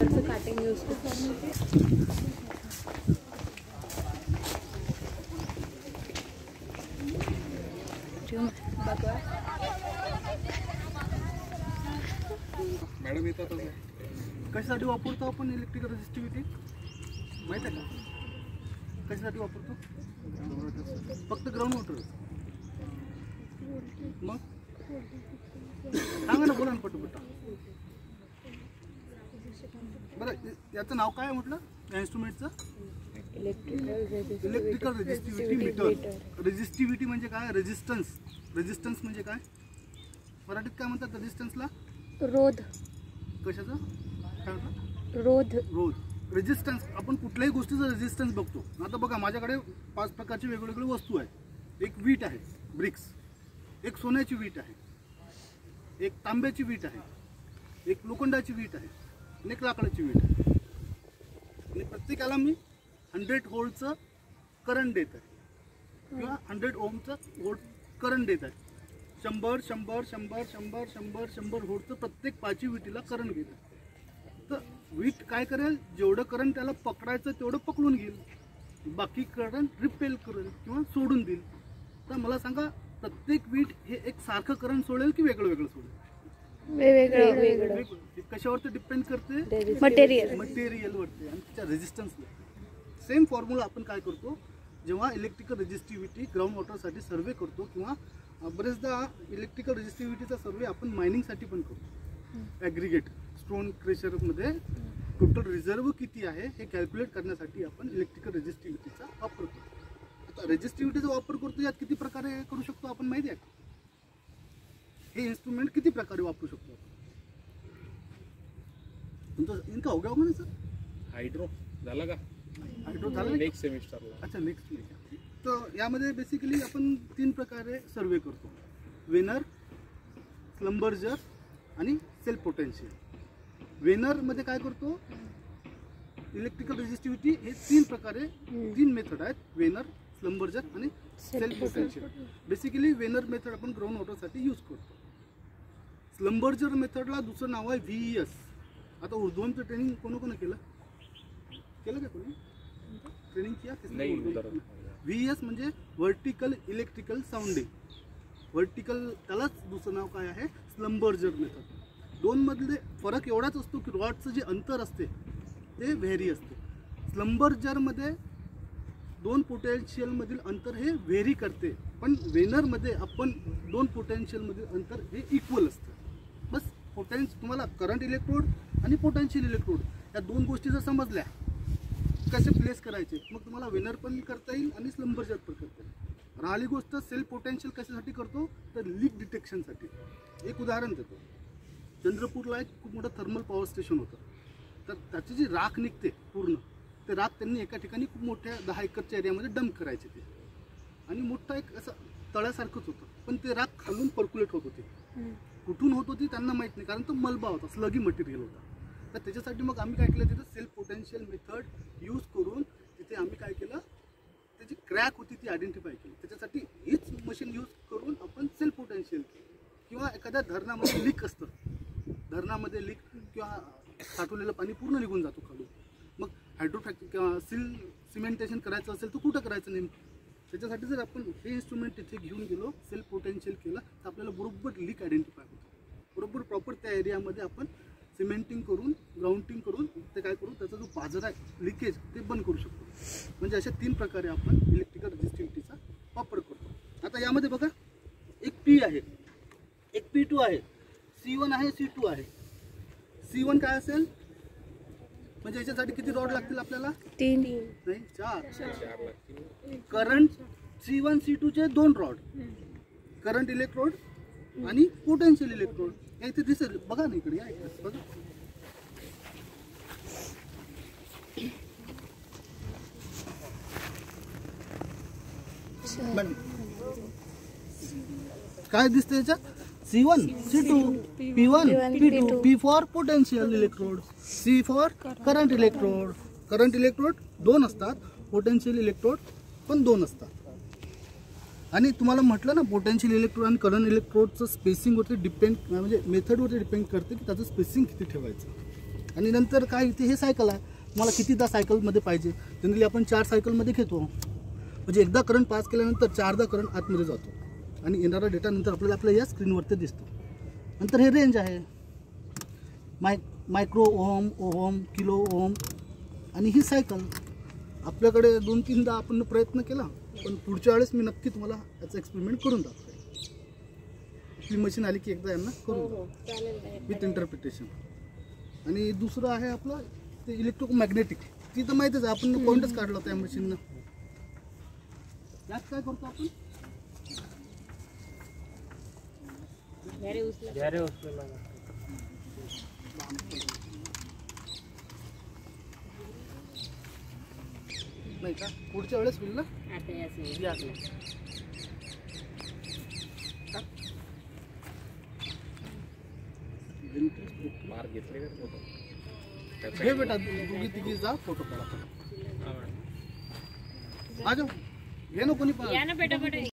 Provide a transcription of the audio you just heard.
रबरचं cutting use करतो. Madam येतात कशासाठी वापरतो आपण इलेक्ट्रिकल रेजिस्टिव्हिटी माहिती आहे का? कशासाठी वापरतो? फक्त ग्राउंड वॉटर. मग सांगा ना, बोला ना पटपट. बरं, याचं नाव काय म्हटलं या इन्स्ट्रुमेंटचं? Electrical resistivity meter. रेजिस्टिव्हिटी म्हणजे काय? रेजिस्टन्स. रेजिस्टन्स म्हणजे काय? मराठीत काय म्हणतात रेजिस्टन्सला? रोध. कशाचं? काय म्हणतात? रोध. रोध. रेजिस्टन्स. आपण कुठल्याही गोष्टीचं रेजिस्टन्स बघतो. आता बघा, माझ्याकडे 5 प्रकारची वेगवेगळी वस्तू आहे. एक वीट आहे, ब्रिक्स. एक सोन्याची वीट आहे, एक तांब्याची वीट आहे, एक लोखंडाची वीट आहे आणि एक लाकडाची वीट आहे. आणि प्रत्येकाला मी 100 व्होल्टचं करंट देत आहे किंवा 100 ओमचं करंट देत आहे. 100 100 100 100 100 100 व्होल्टचं प्रत्येक 5 विटीला करंट घेत आहे. तर वीट काय करेल? जेवढं करंट त्याला पकडायचं तेवढं पकडून घेईल, बाकी करंट रिपेल करेल किंवा सोडून देईल. तर मला सांगा, प्रत्येक वीट हे एक सारखं करंट सोडेल की वेगळं वेगळं सोडेल? वेगवेगळं. कशावरती डिपेंड करते? मटेरियलवरती आणि त्याच्या रेजिस्टन्सवर. सेम फॉर्म्युला आपण काय करतो जेव्हा इलेक्ट्रिकल रेजिस्टिव्हिटी ग्राउंड वॉटरसाठी सर्वे करतो, किंवा बरेचदा इलेक्ट्रिकल रेजिस्टिव्हिटीचा सर्वे आपण मायनिंगसाठी पण करतो. ॲग्रिगेट स्टोन क्रेशरमध्ये टोटल रिझर्व किती आहे हे कॅल्क्युलेट करण्यासाठी आपण इलेक्ट्रिकल रेजिस्टिव्हिटीचा वापर करतो. आता रेजिस्टिव्हिटीचा वापर करतो, यात किती प्रकारे करू शकतो आपण माहिती आहे? हे इन्स्ट्रुमेंट किती प्रकारे वापरू शकतो आपण? तुमचं इनका हो गया होगा ना सर? हायड्रो झाला का? हायड्रो झाला नेक्स्ट सेमिस्टरला. अच्छा, नेक्स्ट. तर यामध्ये बेसिकली आपण 3 प्रकारे सर्वे करतो. वेनर, स्लंबर्जर आणि सेल्फ पोटेन्शियल. वेनरमध्ये काय करतो? इलेक्ट्रिकल रेजिस्टिव्हिटी हे 3 प्रकारे 3 मेथड आहेत. वेनर, स्लंबर्जर आणि self potential. Basically Vanern method आपण ग्राउंड वॉटरसाठी यूज करतो. स्लंबर्जर मेथडला दुसरं नाव आहे VES. आता उर्ध्वचं ट्रेनिंग कोण केलं का? कोणी ट्रेनिंग केलं? VES म्हणजे व्हर्टिकल इलेक्ट्रिकल साऊंडिंग. व्हर्टिकल, त्यालाच दुसरं नाव काय आहे? स्लंबर्जर मेथड. दोनमधले फरक एवढाच असतो की रॉडचं जे अंतर असते ते व्हेरी असते. स्लंबर्जरमध्ये 2 पोटेन्शियलमधील अंतर हे व्हेरी करते, पण वेनरमध्ये आपण 2 पोटेन्शियलमधील अंतर हे इक्वल असतं. बस तुम्हाला करंट इलेक्ट्रोड आणि पोटेन्शियल इलेक्ट्रोड या 2 गोष्टी जर समजल्या कसे प्लेस करायचे, मग तुम्हाला वेनर पण करता येईल आणि स्लंबर्जर पण करता येईल. राहिली गोष्ट सेल्फ पोटेन्शियल कशासाठी करतो? तर लीक डिटेक्शनसाठी. एक उदाहरण देतो. चंद्रपूरला एक खूप मोठं थर्मल पॉवर स्टेशन होतं. तर त्याची जी राख निघते पूर्ण, ते राख त्यांनी एका ठिकाणी खूप मोठ्या 10 एकरच्या एरियामध्ये डंप करायचे ते. आणि मोठा एक असं तळ्यासारखंच होतं, पण ते राख खालून पर्क्युलेट होत होती. कुठून होत होती त्यांना माहीत नाही, कारण तो मलबा होता, स्लगी मटेरियल होता. तर त्याच्यासाठी मग आम्ही काय केलं, तिथं सेल्फ पोटेन्शियल मेथड यूज करून तिथे आम्ही काय केलं, त्याची क्रॅक होती ती आयडेंटिफाय केली. त्याच्यासाठी हीच मशीन यूज करून आपण सेल्फ पोटेन्शियल केलं. किंवा एखाद्या धरणामध्ये लीक असतं, धरणामध्ये लीक किंवा साठवलेलं पाणी पूर्ण निघून जातो खालून. मग हायड्रोफॅक्टरी किंवा सिमेंटेशन करायचं असेल तर कुठं करायचं नेमकं? त्याच्यासाठी जर आपण हे इन्स्ट्रुमेंट तिथे घेऊन गेलो, सेल्फ पोटेन्शियल केलं, तर आपल्याला बरोबर लीक आयडेंटिफाय होतं. बरोबर प्रॉपर त्या एरियामध्ये आपण सिमेंटिंग करून, ग्राउंडिंग करून ते काय करू, त्याचा जो बाजार आहे लिकेज ते बंद करू शकतो. म्हणजे अशा 3 प्रकारे आपण इलेक्ट्रिकल रेजिस्टिव्हिटीचा वापर करतो. आता यामध्ये बघा, एक P आहे, एक P2 आहे, C1 आहे, C2 आहे. C1 काय असेल? म्हणजे याच्यासाठी किती रॉड लागतील आपल्याला? 3 नाही 4. करंट C1 C2 चे 2 रॉड, करंट इलेक्ट्रोड आणि पोटेन्शियल इलेक्ट्रोड. या इथे दिसेल बघा ना, इकडे या इकडे बघा. काय दिसतं याच्यात? C1 C2 P1 P2. P for potential electrode, C for current electrode. Current electrode 2 असतात, पोटेन्शियल इलेक्ट्रोड पण 2 असतात. आणि तुम्हाला म्हटलं ना, पोटेन्शियल इलेक्ट्रोड आणि करंट इलेक्ट्रोडचं स्पेसिंगवरती डिपेंड, म्हणजे मेथडवरती डिपेंड करते की त्याचं स्पेसिंग किती ठेवायचं. आणि नंतर काय इथे हे सायकल आहे, मला कितीदा सायकलमध्ये पाहिजे. जनरली आपण 4 सायकलमध्ये घेतो, म्हणजे एकदा करंट पास केल्यानंतर 4दा करंट आतमध्ये जातो आणि येणारा डेटा नंतर आपल्याला या स्क्रीनवरती दिसतो. नंतर हे रेंज आहे, micro ohm, ohm, kilo ohm. आणि ही सायकल आपल्याकडे 2-3दा आपण प्रयत्न केला, पण पुढच्या वेळेस मी नक्की तुम्हाला याचा एक्सपेरिमेंट करून दाखवेन. आपली मशीन आली की एकदा यांना करून विथ इंटरप्रिटेशन. आणि दुसरं आहे आपलं ते इलेक्ट्रोमॅग्नेटिक. ती तर माहितीच आहे, आपण पॉईंटच काढला होता या मशीननं. यात काय करतो आपण, नाही का पुढच्या वेळेस होईल ना. मार्क घेतले का फोटो? घे बेटा, दोघी तिघी जा फोटो काढा. आ जाओ, ये ना कोणी पण.